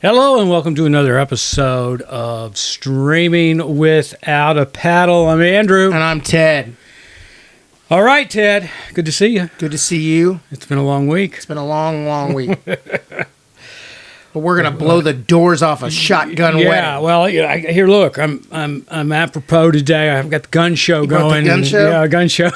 Hello and welcome to another episode of Streaming Without a Paddle. I'm Andrew. And I'm Ted. All right, Ted. Good to see you. Good to see you. It's been a long week. It's been a long, long week. But we're gonna blow the doors off a shotgun wedding. Yeah, well, here, look, I'm apropos today. I've got the gun show going. The gun show? Yeah, gun show.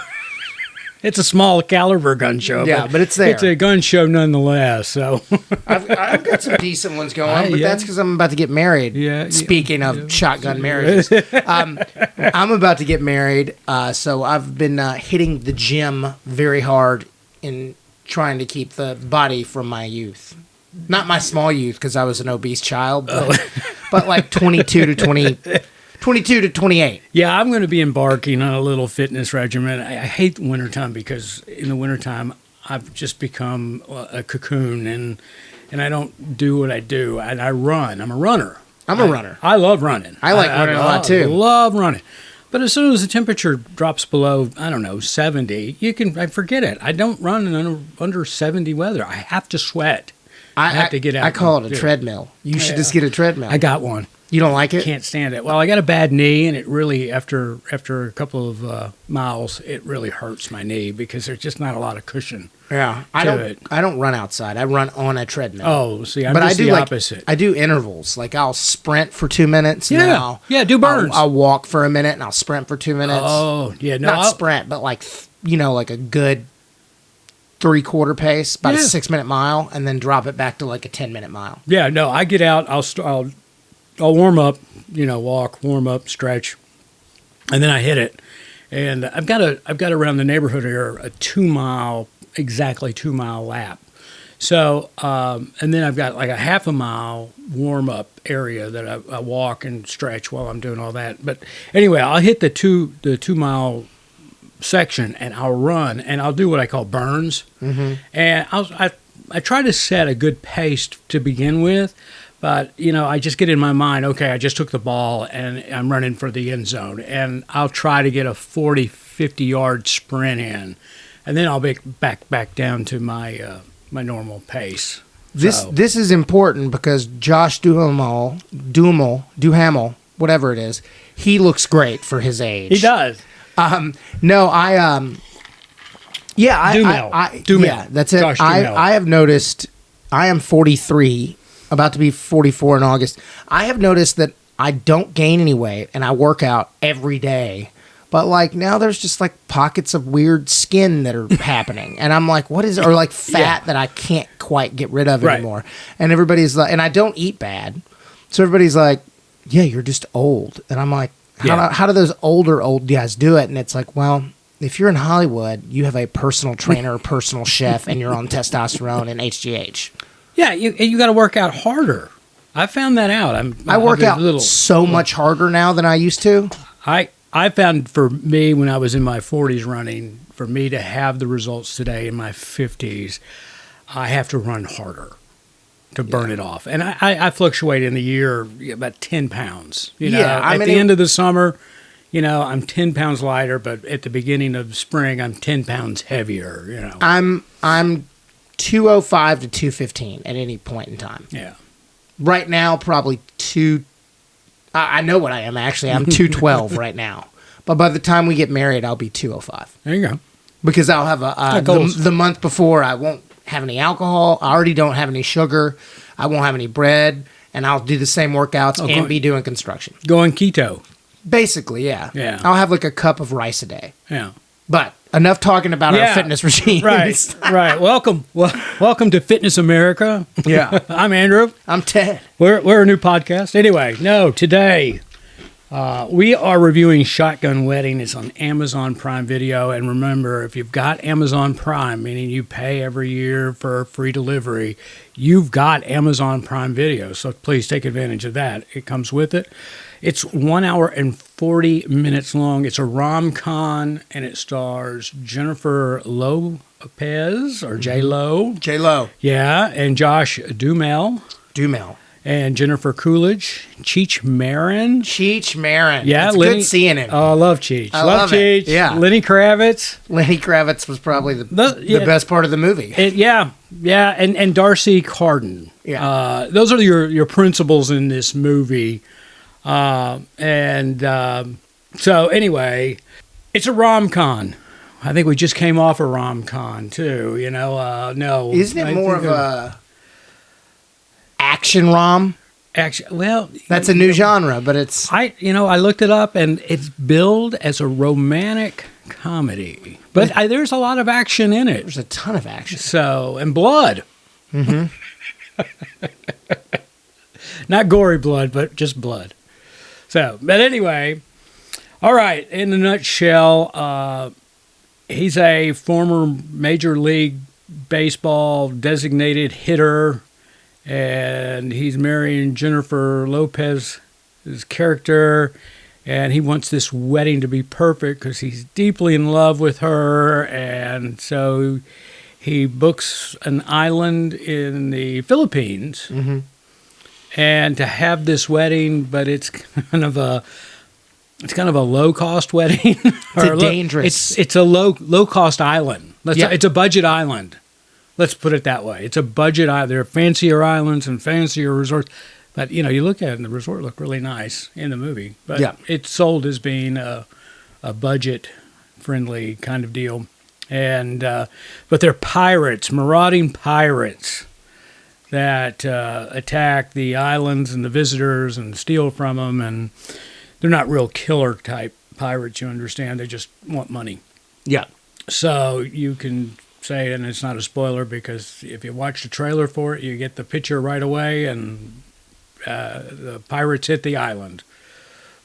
It's a small caliber gun show. Yeah, but it's there. It's a gun show nonetheless. So I've got some decent ones going, but yeah. that's because I'm about to get married. Yeah. Speaking of shotgun marriages, I'm about to get married, so I've been hitting the gym very hard in trying to keep the body from my youth. Not my small youth, because I was an obese child, but like 22 to 28. Yeah, I'm going to be embarking on a little fitness regimen. I hate the wintertime because in the wintertime, I've just become a cocoon and I don't do what I do. And I run. I'm a runner. I'm a runner. I love running. I like running a lot too. I love running. But as soon as the temperature drops below, 70, I forget it. I don't run in under 70 weather. I have to sweat. I have to get out. I call it a treadmill. You should just get a treadmill. I got one. You don't like it? Can't stand it. Well, I got a bad knee, and it really, after a couple of miles, it really hurts my knee because there's just not a lot of cushion. Yeah, I don't run outside. I run on a treadmill. Oh, see, I'm just the opposite. I do intervals. Like I'll sprint for 2 minutes. Yeah, do burns. I'll walk for a minute, and I'll sprint for 2 minutes. Oh, yeah, no, not sprint, but like a good 3/4 pace, about a 6-minute mile, and then drop it back to like a 10-minute mile. Yeah, no, I get out. I'll warm up, walk, warm up, stretch, and then I hit it. And I've got around the neighborhood here a 2-mile, exactly 2-mile lap. So, and then I've got like a half a mile warm up area that I walk and stretch while I'm doing all that. But anyway, I'll hit the 2-mile section and I'll run and I'll do what I call burns. Mm-hmm. And I try to set a good pace to begin with. But, I just get in my mind, okay, I just took the ball and I'm running for the end zone. And I'll try to get a 40, 50-yard sprint in. And then I'll be back down to my normal pace. This is important because Josh Duhamel, whatever it is, he looks great for his age. He does. Dumel. Yeah, that's it. Josh Dumel. I have noticed, I am 43, about to be 44 in August. I have noticed that I don't gain any weight and I work out every day. But like now there's just like pockets of weird skin that are happening. And I'm like, what is it? Or like fat that I can't quite get rid of anymore. And everybody's like, and I don't eat bad. So everybody's like, yeah, you're just old. And I'm like, how do those older old guys do it? And it's like, well, if you're in Hollywood, you have a personal trainer, personal chef, and you're on testosterone and HGH. Yeah, you got to work out harder. I found that out. I work out so much harder now than I used to. I found for me when I was in my 40s running, for me to have the results today in my 50s, I have to run harder to burn it off. And I fluctuate in the year about 10 pounds. At the end of the summer, I'm 10 pounds lighter, but at the beginning of spring, I'm 10 pounds heavier. I'm 205 to 215 at any point in time. Yeah. Right now, probably I know what I am, actually. I'm 212 right now. But by the time we get married, I'll be 205. There you go. Because I'll have the month before, I won't have any alcohol. I already don't have any sugar. I won't have any bread. And I'll do the same workouts and be doing construction. Going keto. Basically, yeah. Yeah. I'll have like a cup of rice a day. Yeah. But enough talking about our fitness regime. Right. Welcome to Fitness America. Yeah. I'm Andrew. I'm Ted. We're a new podcast. Anyway, today we are reviewing Shotgun Wedding. It's on Amazon Prime Video. And remember, if you've got Amazon Prime, meaning you pay every year for free delivery, you've got Amazon Prime Video. So please take advantage of that. It comes with it. It's 1 hour and 40 minutes long. It's a rom-com, and it stars Jennifer Lopez, or J-Lo. J-Lo. Yeah, and Josh Duhamel. and Jennifer Coolidge, Cheech Marin. Cheech Marin. Yeah, it's Lenny, good seeing him. Oh, I love Cheech. I love Cheech. it. Yeah. Lenny Kravitz. Lenny Kravitz was probably the best part of the movie. Yeah, and Darcy Carden. Yeah. Those are your principals in this movie. So anyway, it's a rom-com. I think we just came off a rom-com too. No, Isn't it I more think of a action rom? action? Well, That's a new genre, but it's I looked it up and it's billed as a romantic comedy, but there's a lot of action in it. there's a ton of action. So and blood. Mm-hmm. Not gory blood, but just blood. So, but anyway, all right. In a nutshell, he's a former Major League Baseball designated hitter, and he's marrying Jennifer Lopez's character, and he wants this wedding to be perfect because he's deeply in love with her, and so he books an island in the Philippines. Mm-hmm. And to have this wedding, but it's kind of a low cost wedding. It's dangerous. It's a low cost island. Yeah. It's a budget island. Let's put it that way. It's a budget island. There are fancier islands and fancier resorts, but you look at it and the resort looked really nice in the movie. But Yeah. it's sold as being a budget friendly kind of deal, and but they're pirates, marauding pirates that attack the islands and the visitors and steal from them, and they're not real killer type pirates, you understand. They just want money. Yeah. So you can say, and it's not a spoiler because if you watch the trailer for it, you get the picture right away, and the pirates hit the island.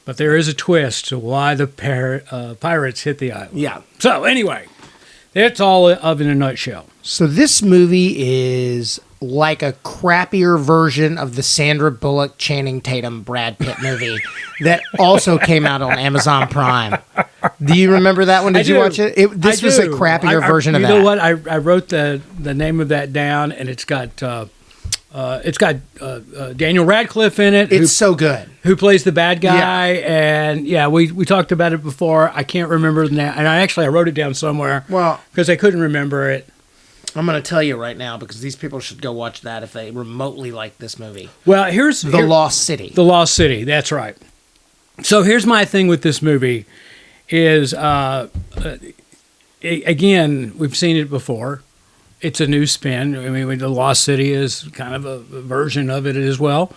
But there is a twist to why the pirates hit the island. Yeah. So anyway, that's all of in a nutshell. So this movie is like a crappier version of the Sandra Bullock, Channing Tatum, Brad Pitt movie that also came out on Amazon Prime. Do you remember that one? Did you watch it? This was a crappier version of that. You know what? I wrote the name of that down, and it's got Daniel Radcliffe in it. It's so good. Who plays the bad guy? And we talked about it before. I can't remember the name, and I wrote it down somewhere. Well, because I couldn't remember it. I'm going to tell you right now because these people should go watch that if they remotely like this movie. Well, here's The Lost City. The Lost City. That's right. So here's my thing with this movie is, again, we've seen it before. It's a new spin. I mean, The Lost City is kind of a version of it as well.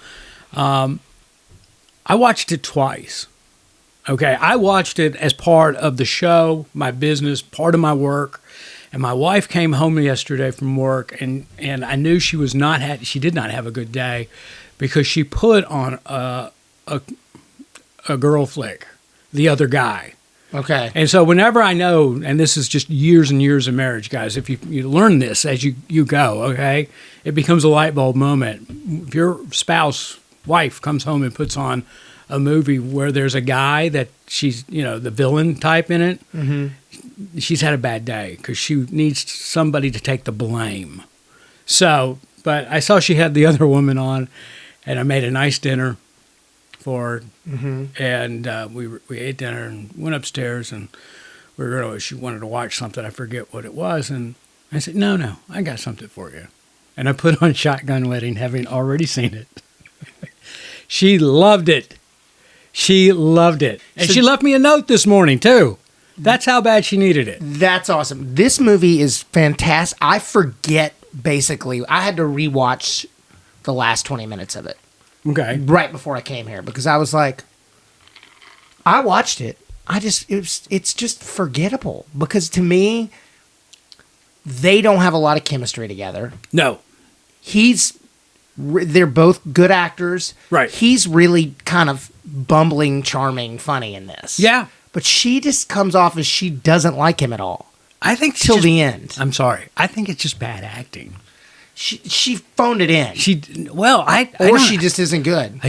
I watched it twice. Okay, I watched it as part of the show, my business, part of my work. And my wife came home yesterday from work, and I knew she did not have a good day because she put on a girl flick, The Other Guy. Okay. And so whenever I know, and this is just years and years of marriage, guys, if you learn this as you go, okay, it becomes a light bulb moment. If your wife comes home and puts on a movie where there's a guy that she's, the villain type in it, Mm-hmm. she's had a bad day because she needs somebody to take the blame. So, but I saw she had the other woman on, and I made a nice dinner for her, Mm-hmm. and we ate dinner and went upstairs, and she wanted to watch something. I forget what it was, and I said, no, I got something for you. And I put on Shotgun Wedding, having already seen it. She loved it. She loved it. And she left me a note this morning, too. That's how bad she needed it. That's awesome. This movie is fantastic. I forget, basically. I had to rewatch the last 20 minutes of it Okay. right before I came here because I was like, I watched it. It's just forgettable because to me, they don't have a lot of chemistry together. No. They're both good actors. Right. He's really kind of bumbling, charming, funny in this. Yeah. But she just comes off as she doesn't like him at all. I think Till the end. I'm sorry. I think it's just bad acting. She phoned it in. She just isn't good.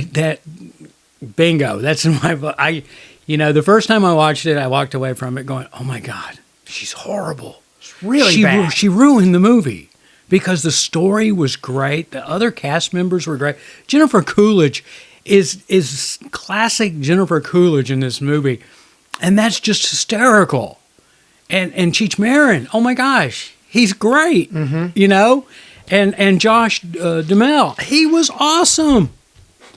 Bingo. That's in my book. The first time I watched it, I walked away from it going, "Oh my God, she's horrible. It's really bad. She ruined the movie because the story was great. The other cast members were great. Jennifer Coolidge is classic Jennifer Coolidge in this movie, and that's just hysterical. And Cheech Marin, oh my gosh, he's great, you know. And Josh Duhamel, he was awesome.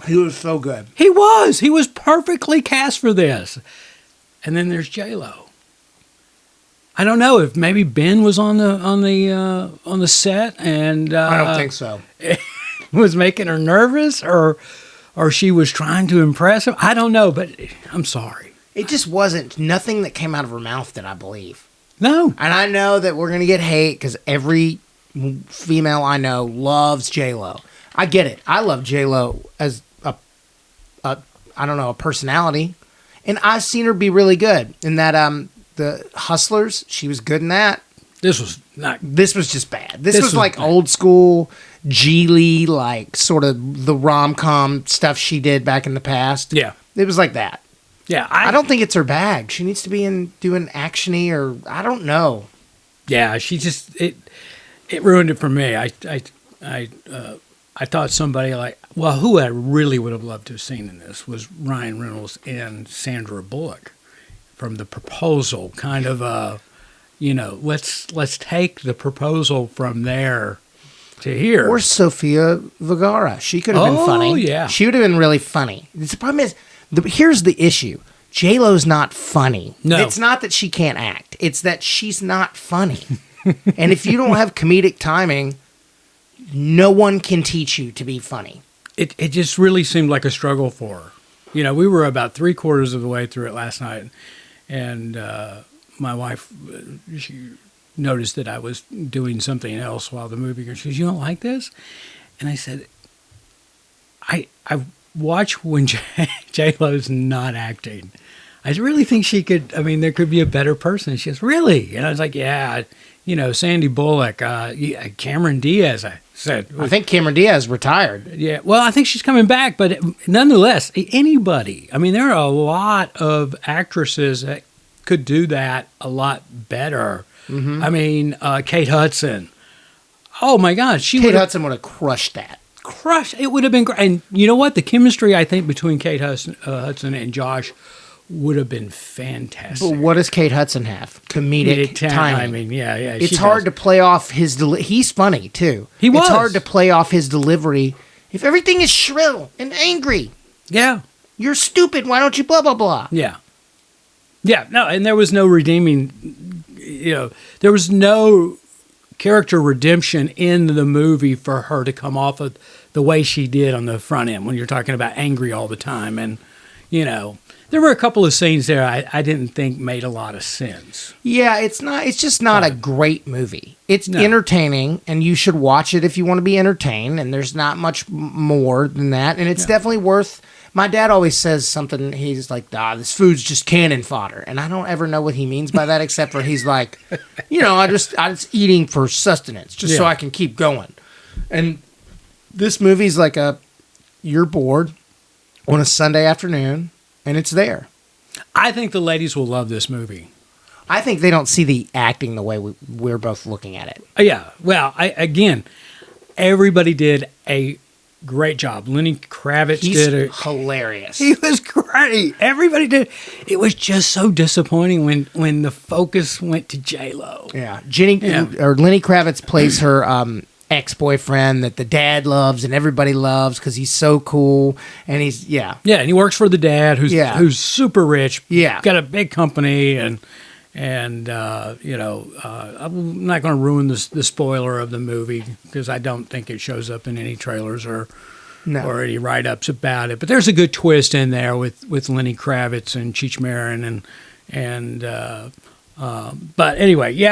He was so good. He was perfectly cast for this. And then there's J-Lo. I don't know if maybe Ben was on the set and I don't think so. was making her nervous, or she was trying to impress him. I don't know, but I'm sorry. It just wasn't. Nothing that came out of her mouth did I believe. No. And I know that we're gonna get hate because every female I know loves J-Lo. I get it. I love J-Lo as a I don't know, a personality, and I've seen her be really good in that the Hustlers. She was good in that. This was not. This was just bad. This was like bad. Old school Geely, like sort of the rom-com stuff she did back in the past. Yeah. It was like that. Yeah. I don't think it's her bag. She needs to be doing actiony, or I don't know. Yeah, she just it ruined it for me. I thought somebody who I really would have loved to have seen in this was Ryan Reynolds and Sandra Bullock from The Proposal. Kind of let's take The Proposal from there to here. Or Sofia Vergara. She could have been funny. Oh, yeah. She would have been really funny. The problem is, here's the issue. J-Lo's not funny. No. It's not that she can't act. It's that she's not funny. And if you don't have comedic timing, no one can teach you to be funny. It just really seemed like a struggle for her. You know, we were about 3/4 of the way through it last night, and my wife, she noticed that I was doing something else while the movie goes. She goes, "You don't like this?" And I said, I watch when J-Lo's not acting. I really think she could, I mean, there could be a better person. She goes, "Really?" And I was like, "Yeah, you know, Sandy Bullock, Cameron Diaz," I said. I think Cameron Diaz retired. Yeah, well, I think she's coming back, but nonetheless, anybody. I mean, there are a lot of actresses that could do that a lot better. Mm-hmm. I mean, Kate Hudson. Oh my God, Kate Hudson would have crushed that. It would have been great. And you know what? The chemistry, I think, between Kate Hudson and Josh would have been fantastic. But what does Kate Hudson have? Comedic timing. I mean, yeah. It's hard to play off his he's funny, too. He was. It's hard to play off his delivery if everything is shrill and angry. Yeah. You're stupid. Why don't you blah, blah, blah? Yeah. Yeah, no, and there was no redeeming, you know, there was no character redemption in the movie for her to come off of the way she did on the front end when you're talking about angry all the time. And, you know, there were a couple of scenes there I didn't think made a lot of sense. Yeah, it's just not a great movie. It's entertaining, and you should watch it if you want to be entertained, and there's not much more than that, and it's definitely worth. My dad always says something, he's like, this food's just cannon fodder. And I don't ever know what he means by that, except for he's like, you know, I'm just eating for sustenance, just so I can keep going. And this movie's like you're bored on a Sunday afternoon, and it's there. I think the ladies will love this movie. I think they don't see the acting the way we're both looking at it. Yeah, well, everybody did a great job. Lenny Kravitz did it. Hilarious. He was great. Everybody did. It was just so disappointing when the focus went to J-Lo. Yeah. Lenny Kravitz plays her ex-boyfriend that the dad loves and everybody loves because he's so cool, and Yeah, and he works for the dad who's super rich. Yeah. Got a big company, and you know, I'm not going to ruin the spoiler of the movie because I don't think it shows up in any trailers or any write-ups about it. But there's a good twist in there with Lenny Kravitz and Cheech Marin but anyway,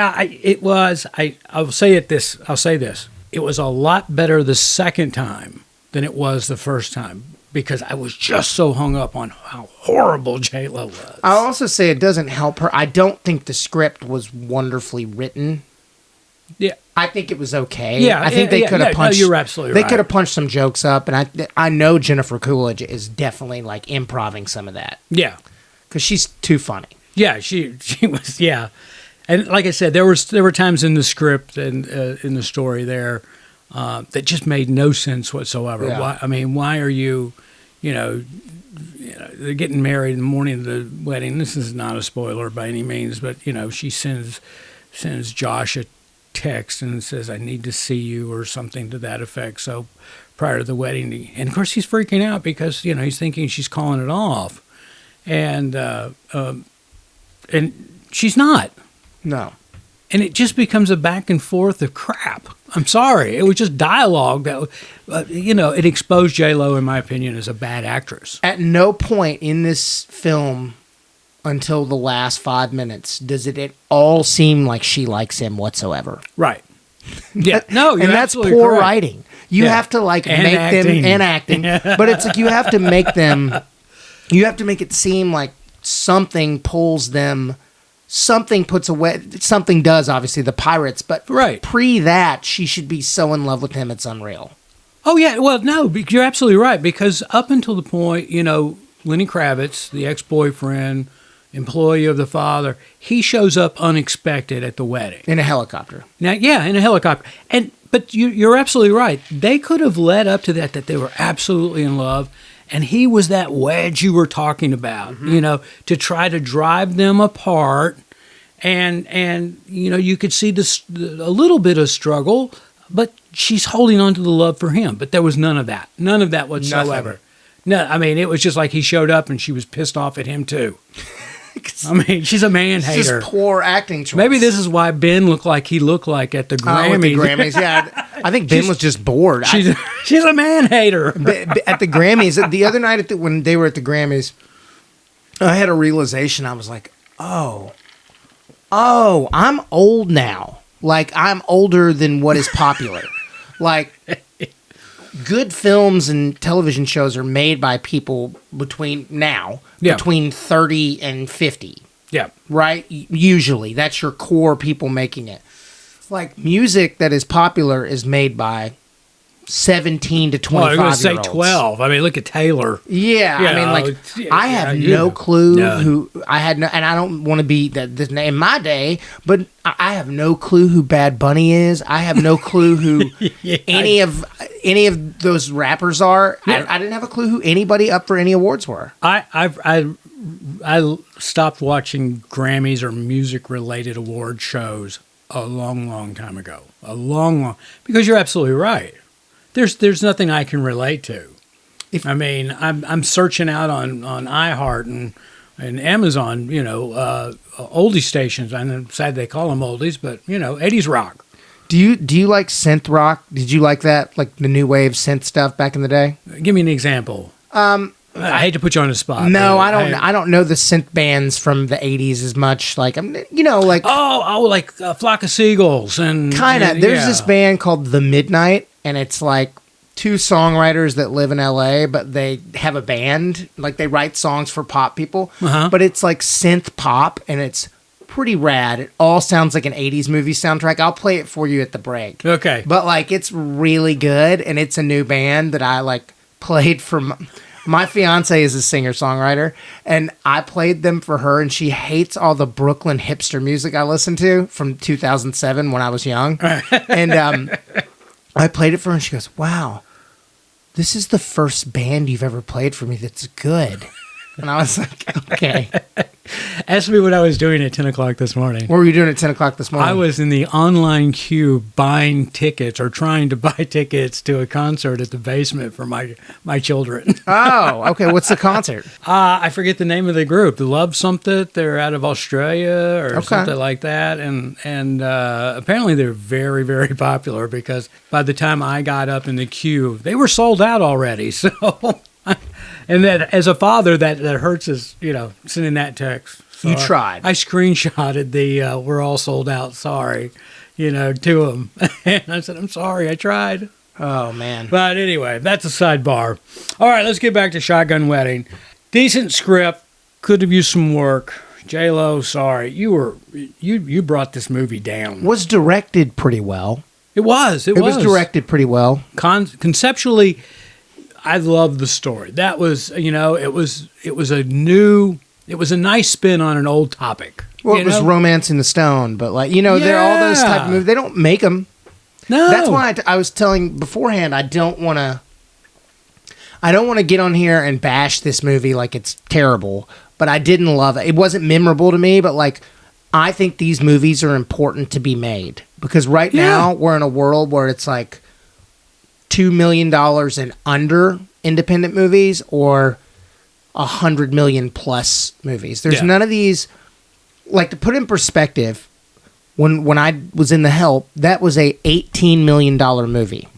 I'll say this. It was a lot better the second time than it was the first time, because I was just so hung up on how horrible J-Lo was. I'll also say it doesn't help her. I don't think the script was wonderfully written. Yeah. I think it was okay. Yeah, I think they could have punched. No, you're absolutely right. They right. could have punched some jokes up, and I know Jennifer Coolidge is definitely like improving some of that. Yeah. Because she's too funny. Yeah, she was, yeah. And like I said, there were times in the script and in the story there that just made no sense whatsoever. Yeah. Why are you, they're getting married in the morning of the wedding. This is not a spoiler by any means, but she sends Josh a text and says, "I need to see you," or something to that effect. So prior to the wedding, and of course he's freaking out because he's thinking she's calling it off, and she's not. No. And it just becomes a back and forth of crap. I'm sorry. It was just dialogue that, it exposed J-Lo, in my opinion, as a bad actress. At no point in this film until the last 5 minutes does it at all seem like she likes him whatsoever. Right. Yeah. No, you're and that's absolutely poor correct. writing. You Yeah. have to make acting. them and acting, but it's like you have to make it seem like something pulls them. Something puts away. Something does, obviously, the pirates. But Right. pre that, she should be so in love with him. It's unreal. Oh, yeah. Well, no, you're absolutely right. Because up until the point, Lenny Kravitz, the ex-boyfriend, employee of the father, he shows up unexpected at the wedding. In a helicopter. Now, yeah, in a helicopter. But you're absolutely right. They could have led up to that they were absolutely in love. And he was that wedge you were talking about, to try to drive them apart. And you could see a little bit of struggle, but she's holding on to the love for him. But there was none of that. None of that whatsoever. Nothing. No, it was just like he showed up and she was pissed off at him too. She's a man It's hater. just poor acting choice. Maybe this is why Ben looked like he looked like at the Grammys. With the Grammys, yeah. I think Ben was just bored. She's a man hater. At the Grammys, the other night when they were at the Grammys, I had a realization. I was like, oh, I'm old now. Like, I'm older than what is popular. Like, good films and television shows are made by people between 30 and 50. Yeah. Right? Usually. That's your core people making it. Like, music that is popular is made by 17 to 25 I'm going to say year olds. 12. Look at Taylor. Yeah, Yeah, I mean, like, yeah, I have you no know. clue None. who I had no, and I don't want to be that in my day, but I have no clue who Bad Bunny is. I have no clue who Yeah, any of those rappers are. Yeah. I didn't have a clue who anybody up for any awards were. I stopped watching Grammys or music related award shows a long time ago. Because you're absolutely right. There's nothing I can relate to. I'm searching out on iHeart and Amazon, oldie stations. I'm sad they call them oldies, but 80s rock. Do you like synth rock? Did you like that, like the new wave synth stuff back in the day? Give me an example. I hate to put you on the spot. No, but I don't know the synth bands from the 80s as much. Like like like Flock of Seagulls and kind of. and- There's yeah. this band called The Midnight, and it's like two songwriters that live in LA, but they have a band. Like they write songs for pop people, Uh-huh. but it's like synth pop, and it's pretty rad. It all sounds like an 80s movie soundtrack. I'll play it for you at the break. Okay. But like it's really good, and it's a new band that I like played for. My fiance is a singer-songwriter, and I played them for her, and she hates all the Brooklyn hipster music I listened to from 2007 when I was young. And I played it for her, and she goes, wow, this is the first band you've ever played for me that's good. And I was like, okay. Ask me what I was doing at 10 o'clock this morning. What were you doing at 10 o'clock this morning? I was in the online queue buying tickets or trying to buy tickets to a concert at the basement for my children. Oh, okay. What's the concert? I forget the name of the group. The Love Something. They're out of Australia or Okay. something like that. And apparently they're very, very popular because by the time I got up in the queue, they were sold out already. So, and that as a father, that hurts us, sending that text. So You tried. I screenshotted the "we're all sold out, sorry," to them, and I said, "I'm sorry, I tried." Oh, man. But anyway, that's a sidebar. All right, let's get back to Shotgun Wedding. Decent script, could have used some work. J-Lo, sorry, you brought this movie down. Was directed pretty well. It was. It was directed pretty well. Conceptually, I loved the story. That was, it was a nice spin on an old topic. Well, it was Romancing the Stone, but like they're all those type of movies. They don't make them. No, that's why I was telling beforehand. I don't want to get on here and bash this movie like it's terrible, but I didn't love it. It wasn't memorable to me, but like I think these movies are important to be made because right now we're in a world where it's like $2 million and under independent movies or 100 million plus movies. There's none of these. Like, to put in perspective, when I was in The Help, that was a $18 million movie,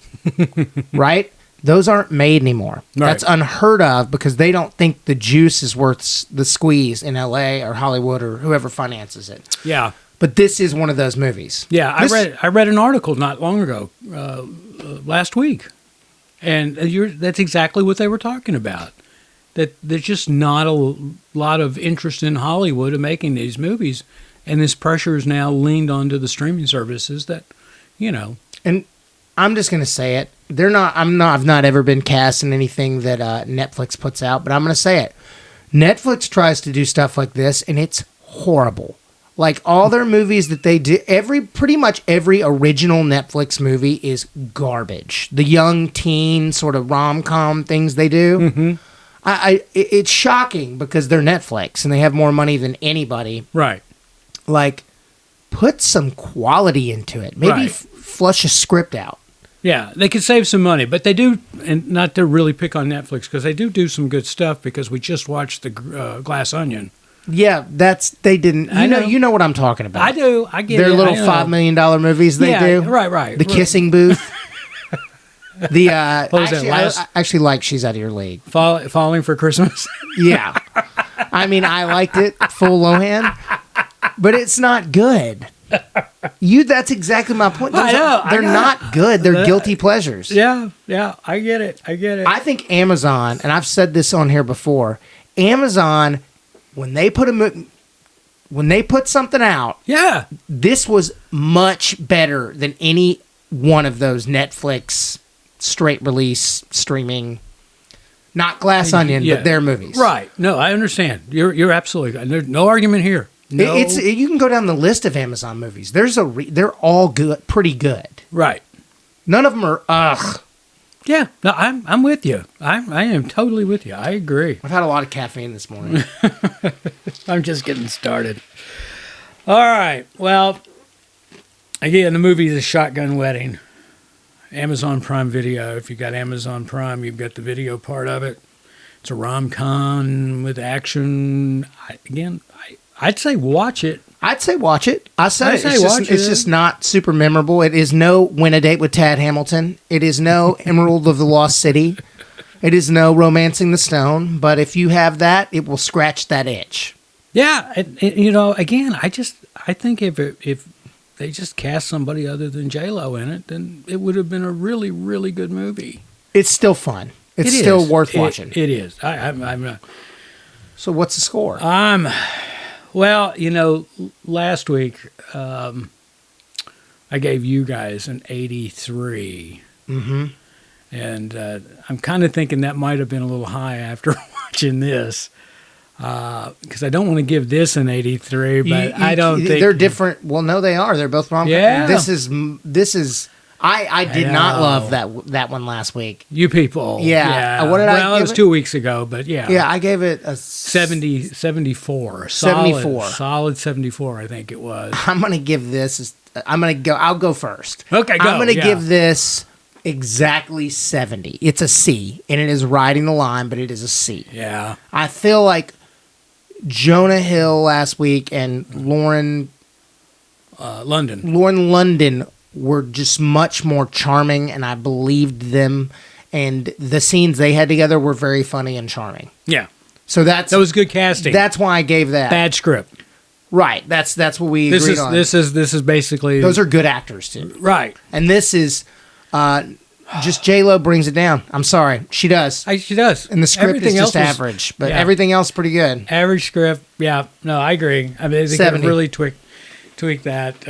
right? Those aren't made anymore. Right. That's unheard of because they don't think the juice is worth the squeeze in LA or Hollywood or whoever finances it. Yeah. But this is one of those movies. Yeah, I read an article not long ago, last week, and that's exactly what they were talking about. That there's just not a lot of interest in Hollywood in making these movies, and this pressure is now leaned onto the streaming services that, And I'm just gonna say it. I've not ever been cast in anything that Netflix puts out, but I'm gonna say it. Netflix tries to do stuff like this, and it's horrible. Like all their movies that they do, pretty much every original Netflix movie is garbage. The young teen sort of rom-com things they do. Mm-hmm. It's shocking because they're Netflix and they have more money than anybody. Right. Like, put some quality into it. Maybe flush a script out. Yeah, they could save some money, but they do, and not to really pick on Netflix, because they do some good stuff, because we just watched the Glass Onion. Yeah, they didn't. You know what I'm talking about. I do. I get Their little $5 million movies they do. Right. The Kissing Booth. I actually like She's Out of Your League. Falling for Christmas. Yeah. I mean, I liked it, full Lohan, but it's not good. That's exactly my point. They're not good. They're guilty pleasures. Yeah, I get it. I think Amazon, and I've said this on here before, Amazon, when they put something out, this was much better than any one of those Netflix straight release streaming, not Glass Onion, but their movies. Right. No, I understand. You're absolutely. There's no argument here. No. You can go down the list of Amazon movies. They're all good, pretty good. Right. None of them are ugh. Yeah. No, I'm with you. I am totally with you. I agree. I've had a lot of caffeine this morning. I'm just getting started. All right. Well, again, the movie is a Shotgun Wedding. Amazon Prime Video. If you got Amazon Prime, you've got the video part of it. It's a rom-com with action. I'd say watch it. I'd say watch it. It's just not super memorable. It is no Win a Date with Tad Hamilton. It is no Emerald of the Lost City. It is no Romancing the Stone. But if you have that, it will scratch that itch. Yeah, again, I think if they just cast somebody other than J-Lo in it, then it would have been a really, really good movie. It's still fun. It's still worth watching. It is. I'm not. So what's the score? Well, last week I gave you guys an 83. Mm-hmm. And I'm kind of thinking that might have been a little high after watching this. Because I don't want to give this an 83, but I don't think they're different. Well, no, they are. They're both rom-com. Yeah. This is. I did not love that one last week. You people. Yeah. What did I give it? Well, it was 2 weeks ago, but yeah. Yeah, I gave it a 74. 74. Solid 74, I think it was. I'm going to give this. I'll go first. Okay, go. I'm going to give this exactly 70. It's a C, and it is riding the line, but it is a C. Yeah. I feel like Jonah Hill last week and Lauren London were just much more charming, and I believed them, and the scenes they had together were very funny and charming. Yeah. So that was good casting. That's why I gave that. Bad script. Right. That's what we agreed on. This is basically, those are good actors too. Right. And this is just J-Lo brings it down. I'm sorry. She does. She does. And the script is just average, but everything else pretty good. Average script. Yeah. No, I agree. I mean, they could really tweak that.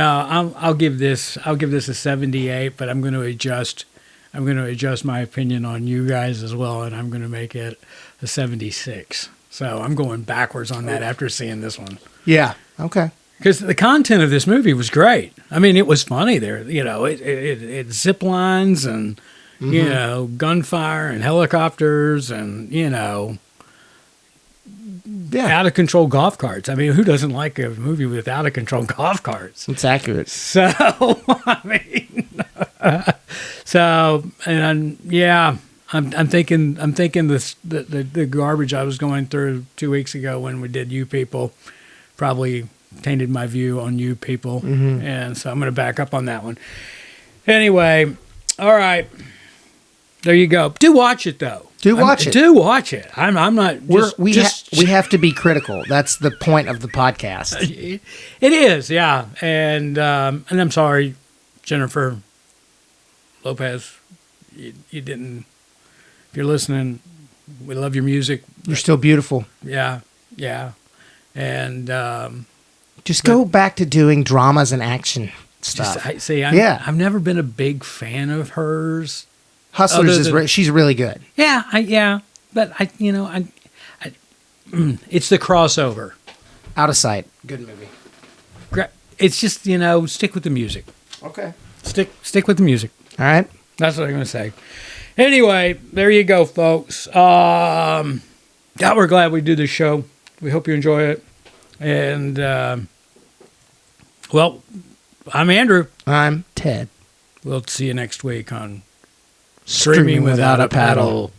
I'll give this a 78, but I'm going to adjust my opinion on you guys as well, and I'm going to make it a 76. So I'm going backwards on that after seeing this one. Yeah. Okay. Because the content of this movie was great. I mean, it was funny. There, it zip lines and gunfire and helicopters and Yeah. out of control golf carts. I mean, who doesn't like a movie with out of control golf carts? It's accurate. So I mean, I'm thinking this the garbage I was going through 2 weeks ago when we did You People probably tainted my view on You People, and so I'm going to back up on that one. Anyway, all right, there you go. Do watch it though. Do watch it. I'm not. We have to be critical. That's the point of the podcast. It is, yeah, and I'm sorry, Jennifer Lopez, you didn't. If you're listening, we love your music. You're still beautiful. Yeah, and just go back to doing dramas and action stuff. I've never been a big fan of hers. Hustlers she's really good. Yeah, but it's the crossover. Out of Sight, good movie. It's just stick with the music. Okay. Stick with the music. All right. That's what I'm going to say. Anyway, there you go, folks. We're glad we do this show. We hope you enjoy it. And, I'm Andrew. I'm Ted. We'll see you next week on Streaming Without a Paddle.